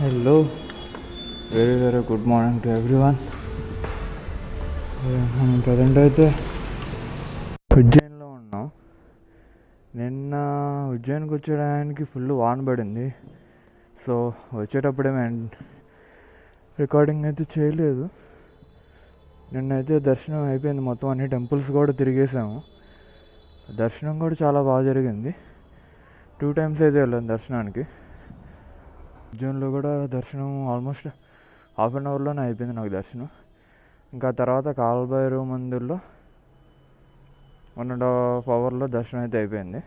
Hello, very very good morning to everyone. మనం present అయితే ఉజ్జయిన్లో ఉన్నాం. నిన్న ఉజ్జయిన్కి వచ్చేయడానికి ఫుల్ వాన పడింది. సో వచ్చేటప్పుడే మేము రికార్డింగ్ అయితే చేయలేదు. నిన్నైతే దర్శనం అయిపోయింది, మొత్తం అన్ని టెంపుల్స్ కూడా తిరిగేసాము. దర్శనం కూడా చాలా బాగా జరిగింది. 2 times అయితే వెళ్ళాను దర్శనానికి. ఉజ్జయిన్లో కూడా దర్శనం ఆల్మోస్ట్ హాఫ్ అన్ అవర్లోనే అయిపోయింది నాకు దర్శనం. ఇంకా తర్వాత కాలభైరవ మందిర్లో 1.5 hourలో దర్శనం అయితే అయిపోయింది.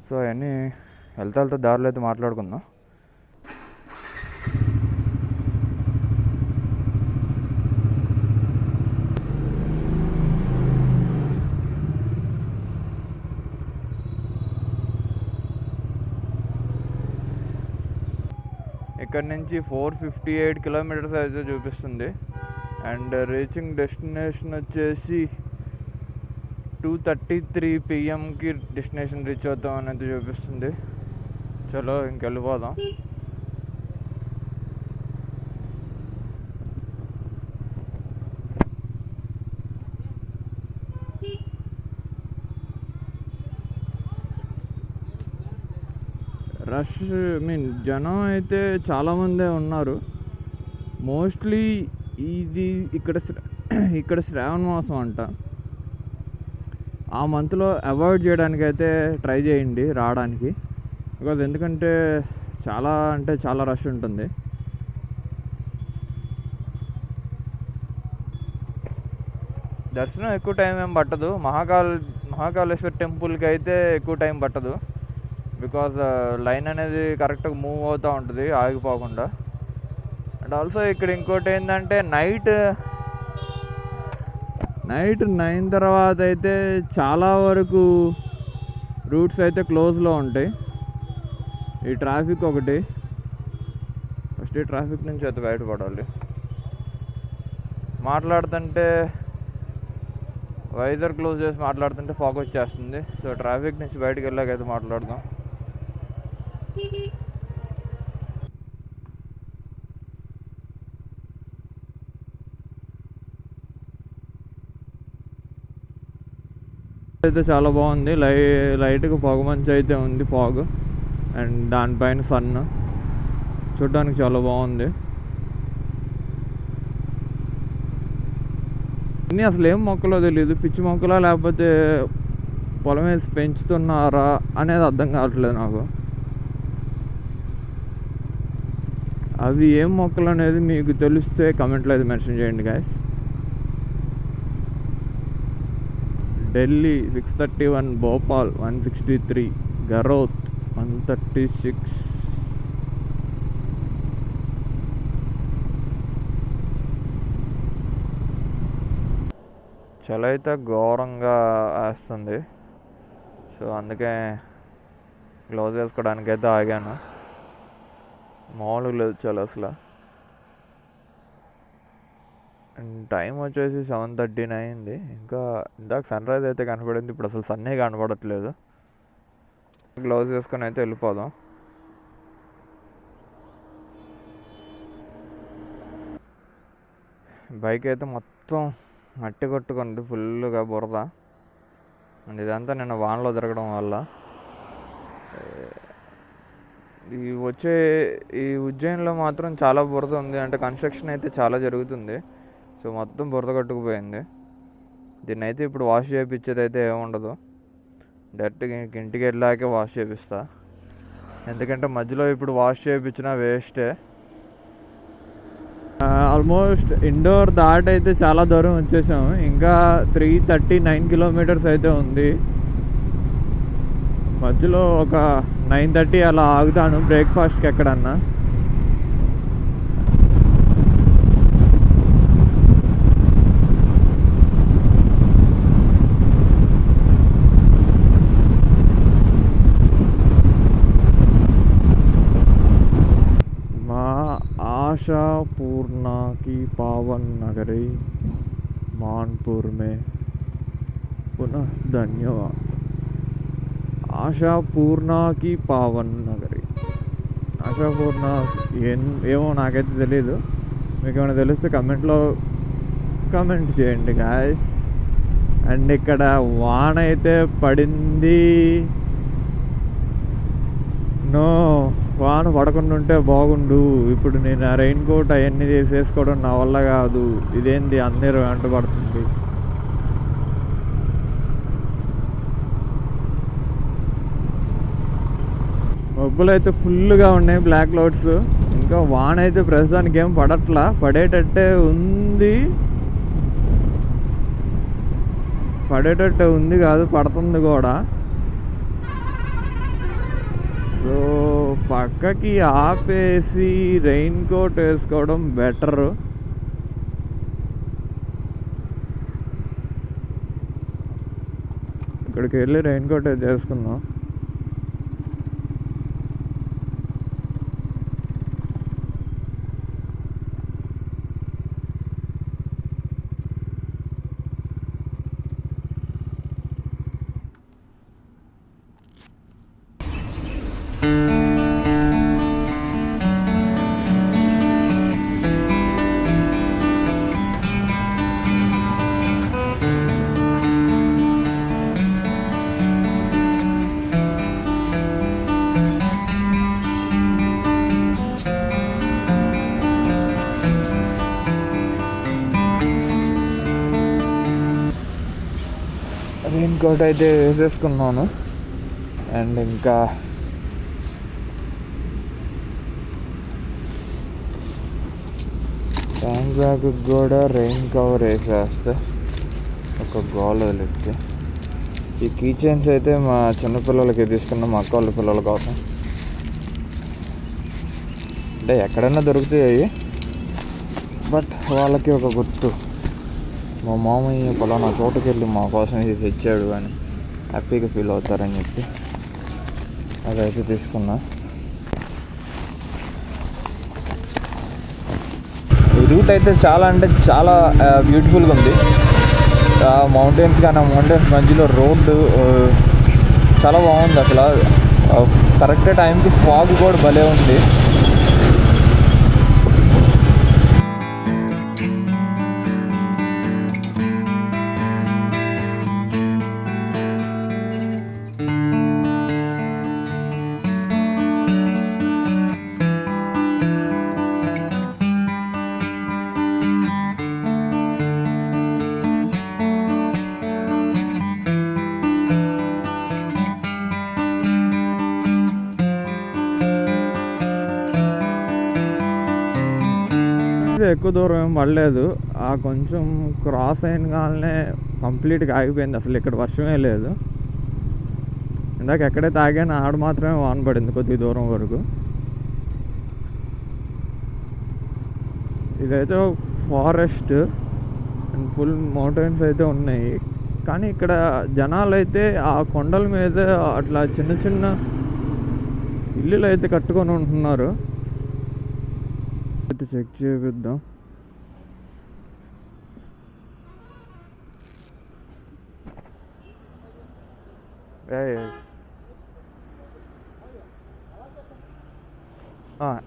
సో అవన్నీ వెళ్తా దారిలో అయితే మాట్లాడుకుందాం. ఇక్కడ నుంచి 458 kilometers అయితే చూపిస్తుంది. అండ్ రీచింగ్ డెస్టినేషన్ వచ్చేసి 2:33 PM డెస్టినేషన్ రీచ్ అవుతాం అనేది చూపిస్తుంది. చలో ఇంకెళ్ళిపోదాం. రష్ జనం అయితే చాలామందే ఉన్నారు. మోస్ట్లీ ఇది ఇక్కడ శ్రావణ మాసం అంట. ఆ మంత్లో అవాయిడ్ చేయడానికి అయితే ట్రై చేయండి రావడానికి. బికాజ్ ఎందుకంటే చాలా రష్ ఉంటుంది. దర్శనం ఎక్కువ టైం ఏం పట్టదు. మహాకాళేశ్వర టెంపుల్కి అయితే ఎక్కువ టైం పట్టదు. బికాజ్ లైన్ అనేది కరెక్ట్గా మూవ్ అవుతూ ఉంటుంది ఆగిపోకుండా. అండ్ ఆల్సో ఇక్కడ ఇంకోటి ఏంటంటే నైట్ 9 తర్వాత అయితే చాలా వరకు రూట్స్ అయితే క్లోజ్లో ఉంటాయి. ఈ ట్రాఫిక్ ఒకటి, ఫస్ట్ ఈ ట్రాఫిక్ నుంచి అయితే బయటపడాలి. మాట్లాడుతుంటే వైజర్ క్లోజ్ చేసి మాట్లాడుతుంటే ఫాగ్ వచ్చేస్తుంది. సో ట్రాఫిక్ నుంచి బయటకు వెళ్ళాకైతే మాట్లాడదాం. అయితే చాలా బాగుంది. లైట్గా పొగ మంచు అయితే ఉంది, ఫాగ్. అండ్ దానిపైన సన్ చూడడానికి చాలా బాగుంది. ఇన్ని అసలు ఏం మొక్కలో తెలియదు, పిచ్చి మొక్కలా లేకపోతే పొలం వేసి పెంచుతున్నారా అనేది అర్థం కావట్లేదు నాకు. అవి ఏం మొక్కలు అనేది మీకు తెలిస్తే కమెంట్లో అయితే మెన్షన్ చేయండి గైస్. ఢిల్లీ 631, భోపాల్ 163, గరోత్ 136. చలి అయితే ఘోరంగా వేస్తుంది. సో అందుకే గ్లౌజ్ వేసుకోవడానికి అయితే ఆగాను. మామూలుగా లేదు చలి అసలు. అండ్ టైం వచ్చేసి 7:39 అయింది. ఇంకా ఇందాక సన్ రైజ్ అయితే కనపడింది, ఇప్పుడు అసలు సన్నే కనపడట్లేదు. గ్లౌజ్ వేసుకొని అయితే వెళ్ళిపోదాం. బైక్ అయితే మొత్తం మట్టి కొట్టుకుంది, ఫుల్గా బురద. అండ్ ఇదంతా నిన్న వానలో తిరగడం వల్ల. ఈ ఉజ్జయిన్లో మాత్రం చాలా బురద ఉంది. అంటే కన్స్ట్రక్షన్ అయితే చాలా జరుగుతుంది. సో మొత్తం బురద కట్టుకుపోయింది. దీన్ని అయితే ఇప్పుడు వాష్ చేయించేది అయితే ఏముండదు, డైరెక్ట్గా ఇంటికి వెళ్ళాకే వాష్ చేపిస్తా. ఎందుకంటే మధ్యలో ఇప్పుడు వాష్ చేయించినా వేస్టే. ఆల్మోస్ట్ ఇండోర్ దాటి అయితే చాలా దూరం వచ్చేసాము. ఇంకా 339 kilometers అయితే ఉంది. మధ్యలో ఒక 9:30 అలా ఆగుతాను బ్రేక్ఫాస్ట్కి ఎక్కడన్నా. आशा पूर्णा की पावन नगरी मानपुर में पुनः धन्यवाद. आशा पूर्णा की पावन नगरी. ఆశాపూర్ణ ఏమో నాకైతే తెలీదు. మీకు ఏమైనా తెలిస్తే కమెంట్లో కామెంట్ చేయండి గాయస్. అండ్ ఇక్కడ వాన అయితే పడింది. నో, వాన పడకుండా ఉంటే బాగుండు. ఇప్పుడు నేను ఆ రెయిన్ కోట్ అవన్నీ తీసేసుకోవడం నా వల్ల కాదు. ఇదేంటి అందరూ వెంట పడుతుంది. మబ్బులు అయితే ఫుల్గా ఉన్నాయి, బ్లాక్ క్లౌడ్స్. ఇంకా వాన అయితే ప్రస్తుతానికి ఏం పడట్లా, పడేటట్టే ఉంది కాదు, పడుతుంది కూడా. సో పక్కకి ఆపేసి రెయిన్ కోట్ వేసుకోవడం బెటరు. ఇక్కడికి వెళ్ళి రెయిన్ కోట్ వేసుకుందాం. రెయిన్ కోట్ అయితే వేసేసుకున్నాను. అండ్ ఇంకా హ్యాండ్ బ్యాగ్ కూడా రెయిన్ కవర్ వేసేస్తే ఒక గోల్ వదిలిస్తే. ఈ కీ చైన్స్ అయితే మా చిన్నపిల్లలకి తీసుకున్నాం, మా అక్క వాళ్ళ పిల్లల కోసం. అంటే ఎక్కడైనా దొరుకుతాయి, బట్ వాళ్ళకి ఒక గుర్తు. మా మామయ్య పలానా చోటుకి వెళ్ళి మా కోసం ఇది తెచ్చాడు అని హ్యాపీగా ఫీల్ అవుతారని చెప్పి అదైతే తీసుకున్నా. ఈ రూట్ అయితే చాలా అంటే చాలా బ్యూటిఫుల్గా ఉంది. మౌంటైన్స్ కానీ ఆ మౌంటైన్స్ మధ్యలో రోడ్డు చాలా బాగుంది. అసలు కరెక్ట్ టైంకి ఫాగ్ కూడా భలే ఉంది. ఎక్కువ దూరం ఏం పడలేదు. ఆ కొంచెం క్రాస్ అయిన కాలనే కంప్లీట్గా ఆగిపోయింది. అసలు ఇక్కడ వర్షమే లేదు. ఇందాక ఎక్కడైతే ఆగానో ఆడ మాత్రమే వాన పడింది కొద్ది దూరం వరకు. ఇదైతే ఫారెస్ట్ అండ్ ఫుల్ మౌంటైన్స్ అయితే ఉన్నాయి. కానీ ఇక్కడ జనాలు అయితే ఆ కొండల మీద అట్లా చిన్న చిన్న ఇల్లులు అయితే కట్టుకొని ఉంటున్నారు. అయితే చెక్ చేపిద్దాం.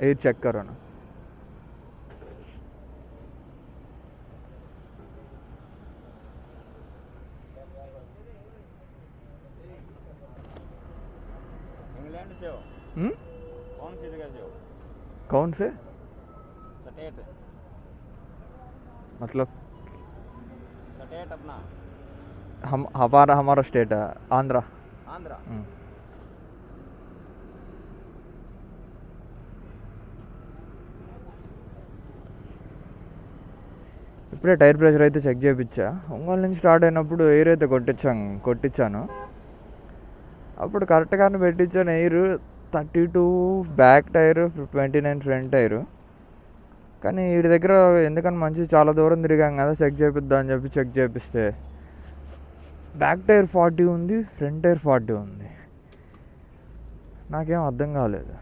एयर चेक करो ना. इंग्लैंड से हो? कौन सी जगह से हो? कौन से स्टेट मतलब स्टेट अपना हम हमारा स्टेट है आंध्रा. आंध्रा. ఇప్పుడే టైర్ ప్రెషర్ అయితే చెక్ చేయించా. ఒంగోలు నుంచి స్టార్ట్ అయినప్పుడు ఎయిర్ అయితే కొట్టించాను. అప్పుడు కరెక్ట్గానే పెట్టించాను. Air 32 back tyre, 29 front tyre. కానీ వీడి దగ్గర ఎందుకని మంచి చాలా దూరం తిరిగాం కదా, చెక్ చేపిద్దాం అని చెప్పి చెక్ చేపిస్తే బ్యాక్ టైర్ 40 ఉంది, ఫ్రంట్ టైర్ 40 ఉంది. నాకేం అర్థం కాలేదు.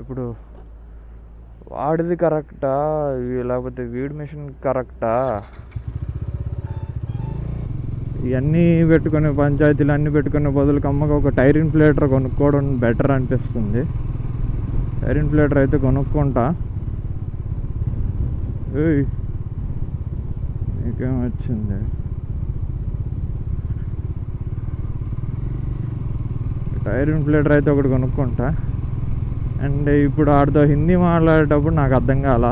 ఇప్పుడు వాడిది కరెక్టా లేకపోతే వీడి మిషన్ కరెక్టా? ఇవన్నీ పెట్టుకునే పంచాయతీలు అన్నీ పెట్టుకునే బదులు కమ్మగా ఒక టైర్ ఇన్ఫ్లేటర్ కొనుక్కోవడం బెటర్ అనిపిస్తుంది. ఎయిర్ ఇన్ఫ్లేటర్ అయితే కొనుక్కుంటా. ఏయ్ నీకేం వచ్చింది? టైర్ ఇన్ఫ్లేటర్ అయితే ఒకటి కొనుక్కుంటా. అండ్ ఇప్పుడు ఆడితో హిందీ మాట్లాడేటప్పుడు నాకు అర్థం కాల.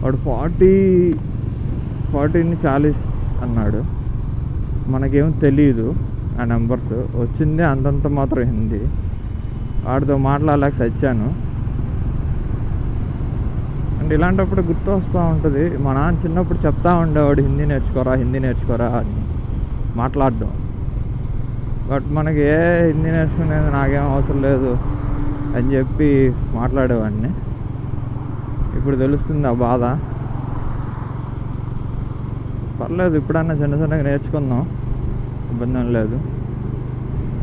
వాడు 40ని 40 అన్నాడు. మనకేం తెలియదు ఆ నెంబర్స్. వచ్చింది అంతంత మాత్రం హిందీ. వాడితో మాట్లాడలేక సచ్చాను. అండ్ ఇలాంటప్పుడు గుర్తు వస్తూ ఉంటుంది, మా నాన్న చిన్నప్పుడు చెప్తా ఉండేవాడు హిందీ నేర్చుకోరా అని మాట్లాడడం. బట్ మనకి హిందీ నేర్చుకునేది నాకేం అవసరం లేదు అని చెప్పి మాట్లాడేవాడిని. ఇప్పుడు తెలుస్తుంది ఆ బాధ. పర్లేదు, ఇప్పుడన్నా చిన్నగా నేర్చుకుందాం, ఇబ్బంది ఏం లేదు.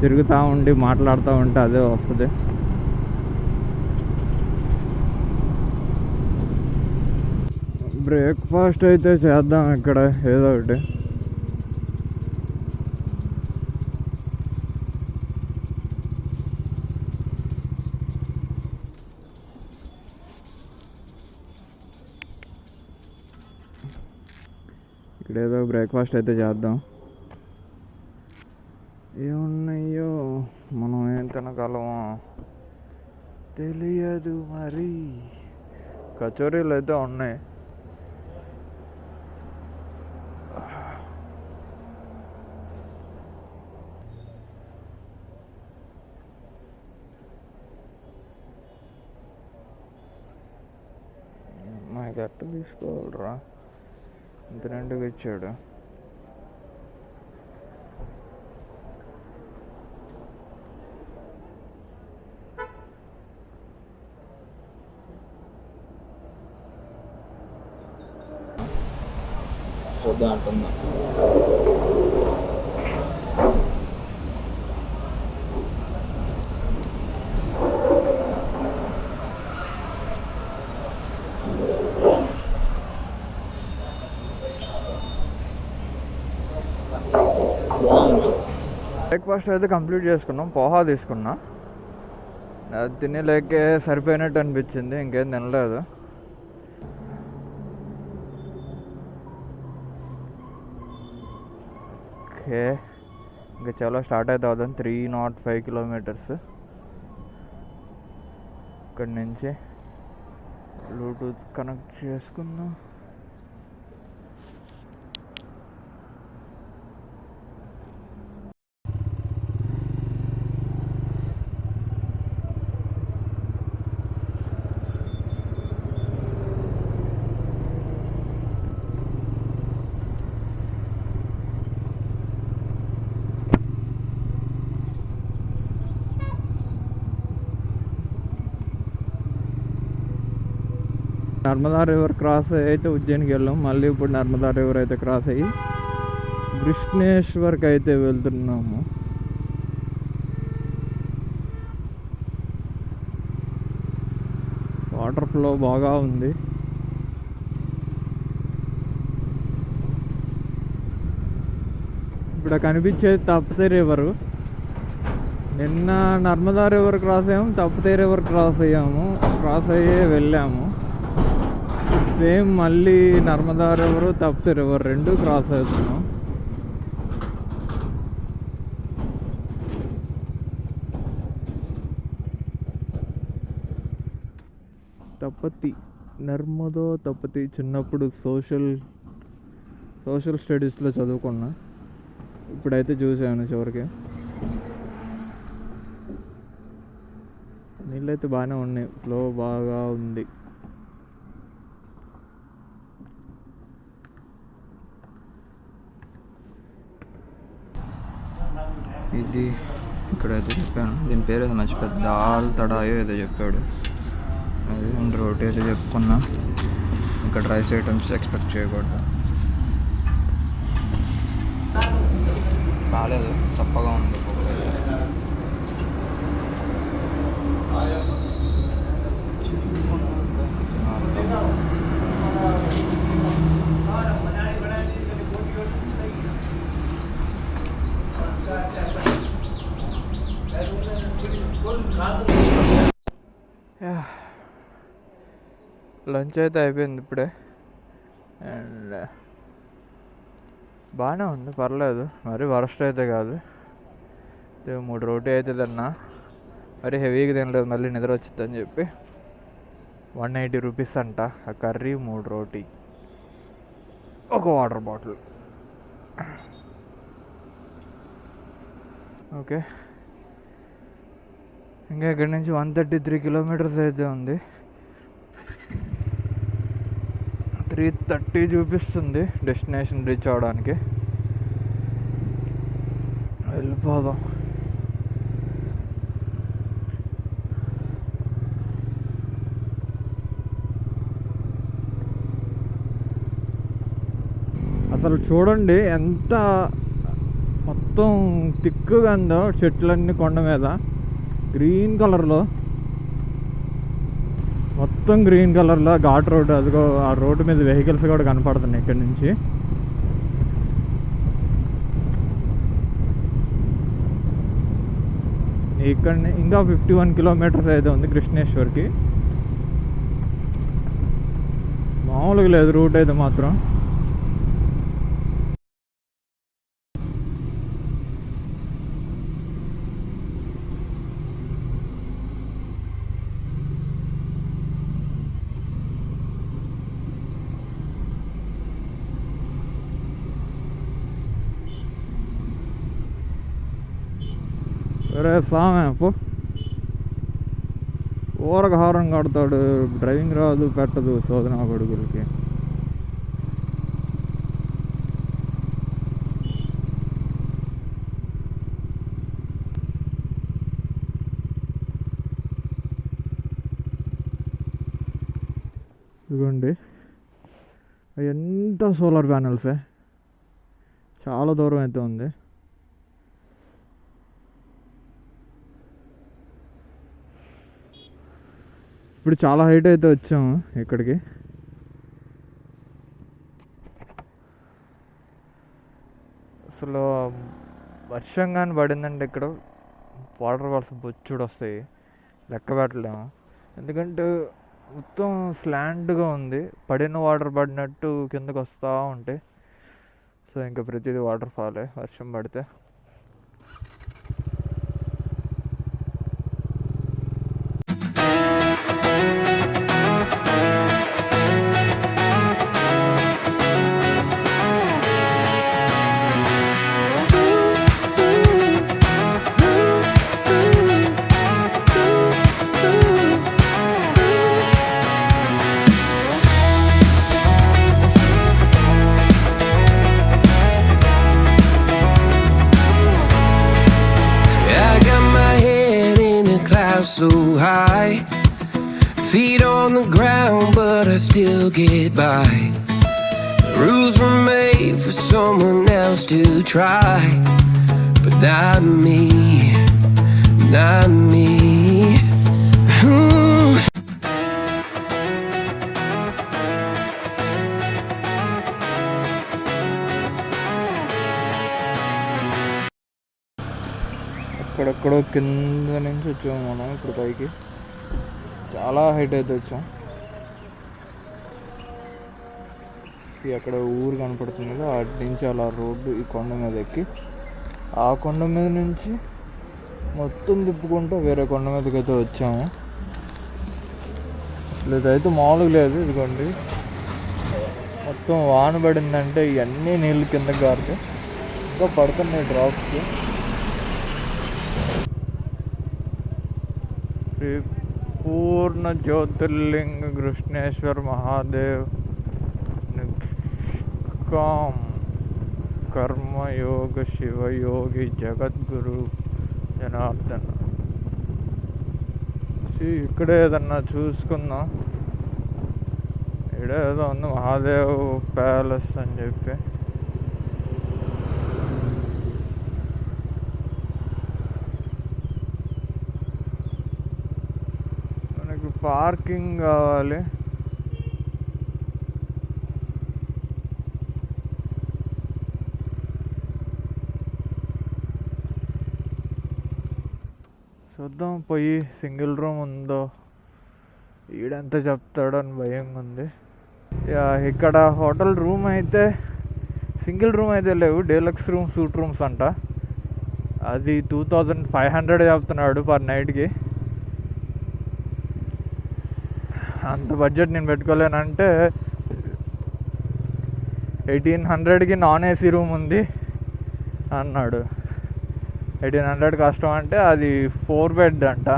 తిరుగుతూ ఉండి మాట్లాడుతూ ఉంటే అదే వస్తుంది. బ్రేక్ఫాస్ట్ అయితే చేద్దాం ఇక్కడ ఏదో ఒకటి. ఇక్కడ ఏదో బ్రేక్ఫాస్ట్ అయితే చేద్దాం. ఏమున్నాయో మనం ఏం తినగలమో తెలియదు మరి. కచోరీలు అయితే ఉన్నాయి. నాకు ఎట్ట తీసుకోవాలరా, ఇంత నిండుగా ఇచ్చాడు. చూద్దాం అంటుందా. బ్రేక్ఫాస్ట్ అయితే కంప్లీట్ చేసుకున్నాం. పోహా తీసుకున్నా. అది తినేలేకే సరిపోయినట్టు అనిపించింది, ఇంకేం తినలేదు. ఓకే, ఇంకా చాలా స్టార్ట్ అయితే అవుతుంది. 305 కిలోమీటర్స్. ఇక్కడి నుంచి బ్లూటూత్ కనెక్ట్ చేసుకుందాం. నర్మదా రివర్ క్రాస్ అయితే ఉజ్జయినికి వెళ్ళాం. మళ్ళీ ఇప్పుడు నర్మదా రివర్ అయితే క్రాస్ అయ్యి కృష్ణేశ్వర్కి అయితే వెళ్తున్నాము. వాటర్ ఫ్లో బాగా ఉంది. ఇప్పుడు కనిపించేది తప్పితే రివరు. నిన్న నర్మదా రివర్ క్రాస్ అయ్యాము, తప్పితే రివర్ క్రాస్ అయ్యే వెళ్ళాము. సేమ్ మళ్ళీ నర్మదా రివరు తప్పితే రివర్ రెండు క్రాస్ అవుతున్నాం. తపతి, నర్మదా తపతి. చిన్నప్పుడు సోషల్ స్టడీస్లో చదువుకున్నా, ఇప్పుడైతే చూసాను చివరికి. నీళ్ళైతే బాగానే ఉన్నాయి, ఫ్లో బాగా ఉంది. ఇది ఇక్కడైతే చెప్పాను, దీని పేరు ఏదో మర్చిపోయి దాల్ తడాయో ఏదో చెప్పాడు. అది రోటీ అయితే చెప్పుకున్నా. ఇంకా రైస్ ఐటమ్స్ ఎక్స్పెక్ట్ చేయకూడదు. బాగాలేదు, చప్పగా ఉంది. లంచ్ అయితే అయిపోయింది ఇప్పుడే. అండ్ బాగానే ఉంది, పర్లేదు, మరి వరస్ట్ అయితే కాదు. 3 రోటీ అయితే తిన్నా, మరి హెవీగా తినలేదు, మళ్ళీ నిద్ర వచ్చిందని చెప్పి. 180 రూపీస్ అంట ఆ కర్రీ, 3 రోటీ, ఒక వాటర్ బాటిల్. ఓకే, ఇంకా ఇక్కడి నుంచి 133 కిలోమీటర్స్ అయితే ఉంది. 3:30 చూపిస్తుంది డెస్టినేషన్ రీచ్ అవ్వడానికి. వెళ్ళిపోదాం. అసలు చూడండి ఎంత మొత్తం తిక్కుగా ఉందో, చెట్లన్నీ కొండ మీద గ్రీన్ కలర్లో, మొత్తం గ్రీన్ కలర్లో. ఘాట్ రోడ్, అదిగో ఆ రోడ్డు మీద వెహికల్స్ కూడా కనపడుతున్నాయి ఇక్కడ నుంచి. ఇక్కడ ఇంకా 51 కిలోమీటర్స్ అయితే ఉంది కృష్ణేశ్వర్కి. మామూలుగా లేదు రూట్ అయితే మాత్రం. అరే సామె పో, ఊరక హారం కడతాడు, డ్రైవింగ్ రాదు పెట్టదు శోధన కొడుకులకి. ఇదిగోండి, ఎంత సోలార్ ప్యానెల్సే, చాలా దూరం అయితే ఉంది. ఇప్పుడు చాలా హైట్ అయితే వచ్చాము ఇక్కడికి. అసలు వర్షం కానీ పడిందంటే ఇక్కడ వాటర్ ఫాల్స్ బొచ్చుడు వస్తాయి, లెక్క పెట్టలేము. ఎందుకంటే మొత్తం స్లాంట్గా ఉంది, పడిన వాటర్ పడినట్టు కిందకు వస్తూ ఉంటాయి. సో ఇంకా ప్రతిదీ వాటర్ ఫాలే వర్షం పడితే. So high, feet on the ground, but I still get by. The rules were made for someone else to try, but not me, not me. అక్కడెక్కడో కింద నుంచి వచ్చాము మనం ఇప్పుడు పైకి. చాలా హైట్ అయితే వచ్చాం. అక్కడ ఊరు కనపడుతుంది కదా, అటు నుంచి అలా రోడ్డు ఈ కొండ మీద ఎక్కి, ఆ కొండ మీద నుంచి మొత్తం తిప్పుకుంటూ వేరే కొండ మీదకి అయితే వచ్చాము. అసలు ఇదైతే మామూలుగా లేదు. ఇదిగోండి, మొత్తం వాన పడిందంటే ఇవన్నీ నీళ్ళు కిందకి గారితే ఇంకా పడుతున్నాయి డ్రాప్స్. పూర్ణ జ్యోతిర్లింగ కృష్ణేశ్వర్ మహాదేవ్ నిష్కామ్ కర్మయోగ శివయోగి జగద్గురు జనార్దన్. ఇక్కడే ఏదన్నా చూసుకుందాం. ఇక్కడ ఏదో ఉంది మహాదేవ్ ప్యాలెస్ అని చెప్పి. పార్కింగ్ కావాలి. చూద్దాం పోయి సింగిల్ రూమ్ ఉందో ఈడెంత చెప్తాడో అని భయంగా ఉంది. ఇక్కడ హోటల్ రూమ్ అయితే సింగిల్ రూమ్ అయితే లేవు, డీలక్స్ రూమ్, సూట్ రూమ్స్ అంట. అది 2500 చెప్తున్నాడు పర్ నైట్కి. అంత బడ్జెట్ నేను పెట్టుకోలేనంటే 1800కి నాన్ ఏసీ రూమ్ ఉంది అన్నాడు. 1800 కష్టం అంటే అది 4 బెడ్ అంట.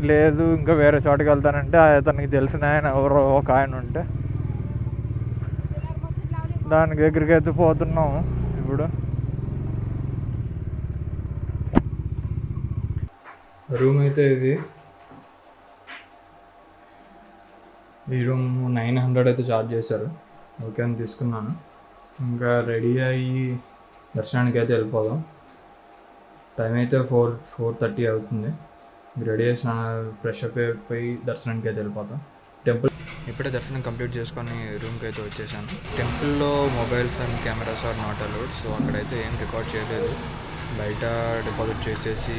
లేదు ఇంకా వేరే చోటుకి వెళ్తానంటే అతనికి తెలిసిన ఆయన ఎవరో ఒక ఆయన ఉంటే దాని దగ్గరికి అయితే పోతున్నాము ఇప్పుడు. రూమ్ అయితే ఇది, ఈ రూమ్ 900 అయితే ఛార్జ్ చేశారు. ఓకే అని తీసుకున్నాను. ఇంకా రెడీ అయ్యి దర్శనానికి అయితే వెళ్ళిపోదాం. టైం అయితే 4:30 అవుతుంది. రెడీ చేసిన ఫ్రెష్ అప్ అయిపోయి దర్శనానికి అయితే వెళ్ళిపోతాం. టెంపుల్ ఇప్పుడే దర్శనం కంప్లీట్ చేసుకొని రూమ్కి అయితే వచ్చేసాను. టెంపుల్లో mobiles and cameras are not allowed. So అక్కడైతే ఏం రికార్డ్ చేయలేదు, బయట డిపాజిట్ చేసేసి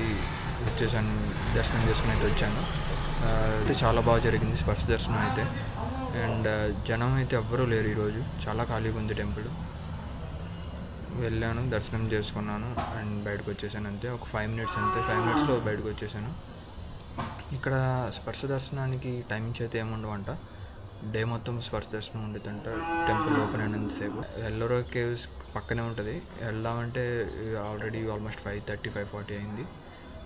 వచ్చేసాను. దర్శనం చేసుకుని అయితే వచ్చాను. అయితే చాలా బాగా జరిగింది స్పర్శ దర్శనం అయితే. అండ్ జనం అయితే ఎవ్వరూ లేరు ఈరోజు, చాలా ఖాళీగా ఉంది టెంపుల్. వెళ్ళాను, దర్శనం చేసుకున్నాను అండ్ బయటకు వచ్చేసాను. అంతే ఒక 5 మినిట్స్, అంతే 5 మినిట్స్లో బయటకు వచ్చేసాను. ఇక్కడ స్పర్శ దర్శనానికి టైమింగ్స్ అయితే ఏముండవంట. డే మొత్తం స్పర్శ దర్శనం ఉండేదంట టెంపుల్ ఓపెన్ అయినంతసేపు. ఎల్లోరా కేవ్స్ పక్కనే ఉంటుంది. వెళ్దామంటే ఆల్రెడీ ఆల్మోస్ట్ 5:30, 5:40 అయింది.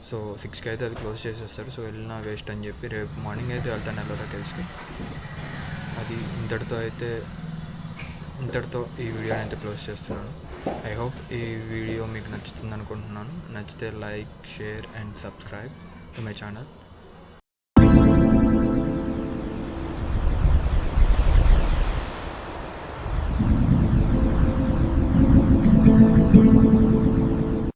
సో 6కి అయితే అది క్లోజ్ చేసేస్తారు. సో వెళ్ళినా వేస్ట్ అని చెప్పి రేపు మార్నింగ్ అయితే వెళ్తాను ఎల్లోరా కేవ్స్కి. అది ఇంతటితో ఈ వీడియోని అయితే క్లోజ్ చేస్తున్నాను. ఐ హోప్ ఈ వీడియో మీకు నచ్చుతుంది అనుకుంటున్నాను. నచ్చితే like, share and subscribe to my channel.